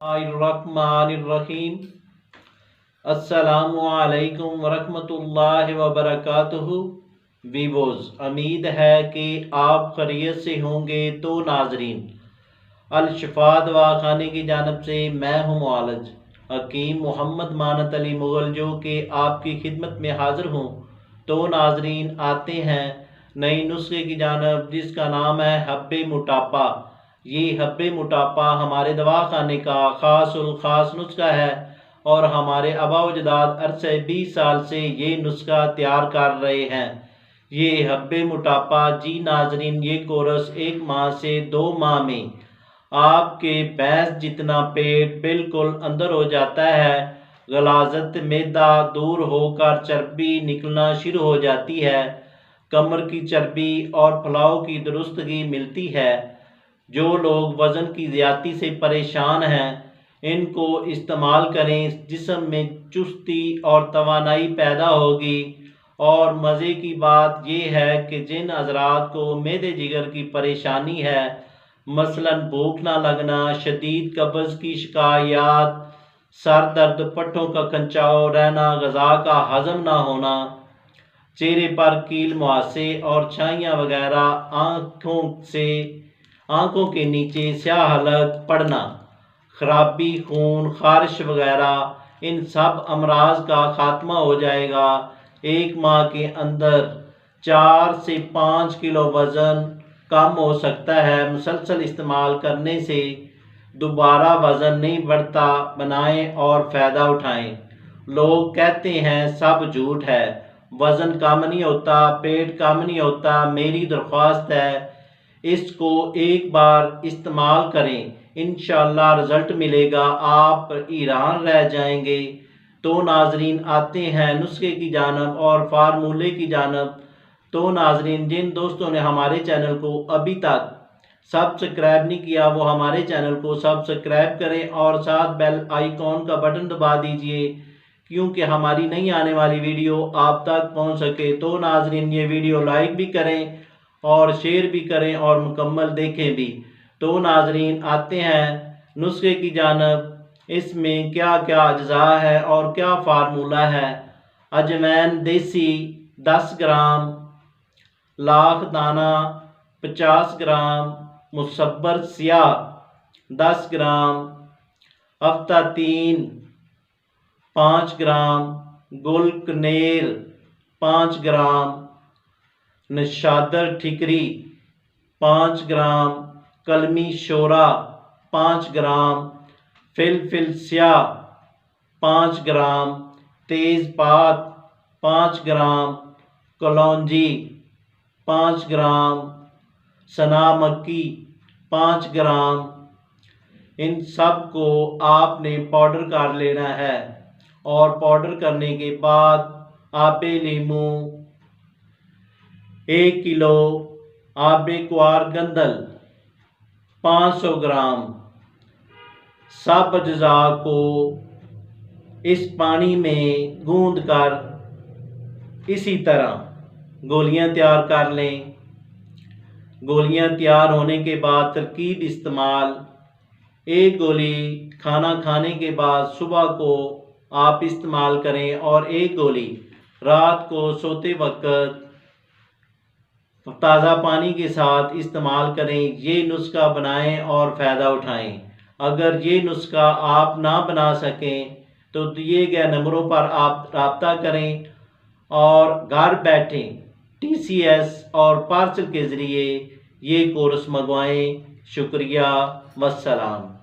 बिस्मिल्लाहिर्रहमानिर्रहीम। अस्सलामु अलैकुम वरहमतुल्लाहि वबरकातुहू। वीवोज़, उम्मीद है कि आप खैरियत से होंगे। तो नाजरीन, अल शिफा दवाखाने की जानिब से मैं हूँ मुआलिज हकीम मोहम्मद मानत अली मुगल, जो कि आपकी खिदमत में हाज़िर हूँ। तो नाजरीन, आते हैं नई नुस्खे की जानिब, जिसका नाम है हब्बे मोटापा। ये हब्बे मोटापा हमारे दवाखाने का ख़ास नुस्खा है और हमारे आबा व अजदाद अरसे 20 साल से ये नुस्खा तैयार कर रहे हैं। ये हब्बे मोटापा जी नाजरीन, ये कोर्स 1 माह से 2 माह में आपके भैंस जितना पेट बिल्कुल अंदर हो जाता है। गलाजत मैदा दूर होकर चर्बी निकलना शुरू हो जाती है। कमर की चर्बी और फलाव की दुरुस्तगी मिलती है। जो लोग वज़न की ज़्यादती से परेशान हैं, इनको इस्तेमाल करें। जिस्म में चुस्ती और तवानाई पैदा होगी। और मज़े की बात यह है कि जिन हज़रात को मैदे जिगर की परेशानी है, मसलन भूख ना लगना, शदीद कब्ज़ की शिकायत, सर दर्द, पट्टों का खंचाव रहना, ग़ज़ा का हज़म ना होना, चेहरे पर कील मुहासे और छाइयाँ वगैरह, आँखों के नीचे स्याह हलक पड़ना, खराबी, खून खारिश वगैरह, इन सब अमराज का खात्मा हो जाएगा। 1 माह के अंदर 4 से 5 किलो वज़न कम हो सकता है। मुसलसल इस्तेमाल करने से दोबारा वज़न नहीं बढ़ता। बनाएं और फ़ायदा उठाएं। लोग कहते हैं सब झूठ है, वज़न कम नहीं होता, पेट कम नहीं होता। मेरी दरख्वास्त है, इसको एक बार इस्तेमाल करें, इंशाअल्लाह रिज़ल्ट मिलेगा, आप हैरान रह जाएंगे। तो नाजरीन, आते हैं नुस्खे की जानिब और फार्मूले की जानिब। तो नाजरीन, जिन दोस्तों ने हमारे चैनल को अभी तक सब्सक्राइब नहीं किया, वो हमारे चैनल को सब्सक्राइब करें और साथ बेल आइकॉन का बटन दबा दीजिए, क्योंकि हमारी नई आने वाली वीडियो आप तक पहुंच सके। तो नाजरीन, ये वीडियो लाइक भी करें और शेयर भी करें और मुकम्मल देखें भी। तो नाजरीन, आते हैं नुस्खे की जानिब। इसमें क्या क्या अज्जा है और क्या फार्मूला है। अजवैन देसी 10 ग्राम, लाख दाना 50 ग्राम, मुसब्बर स्याह 10 ग्राम, अफ्तातीन 5 ग्राम, गुलकनेर 5 ग्राम, नशादर ठिकरी 5 ग्राम, कलमी शोरा 5 ग्राम, फिलफिल स्याह 5 ग्राम, तेज़पात 5 ग्राम, कलौंजी 5 ग्राम, सना मक्की 5 ग्राम। इन सब को आपने पाउडर कर लेना है और पाउडर करने के बाद आबे लीमू 1 किलो, आबे क्वार गंदल 500 ग्राम, सब अज्जा को इस पानी में गूंद कर इसी तरह गोलियां तैयार कर लें। गोलियां तैयार होने के बाद तरकीब इस्तेमाल। 1 गोली खाना खाने के बाद सुबह को आप इस्तेमाल करें और 1 गोली रात को सोते वक्त ताज़ा पानी के साथ इस्तेमाल करें। ये नुस्खा बनाएं और फ़ायदा उठाएं। अगर ये नुस्खा आप ना बना सकें तो दिए गए नंबरों पर आप रब्ता करें और घर बैठे TCS और पार्सल के ज़रिए ये कोर्स मंगवाएं। शुक्रिया, वस्सलाम।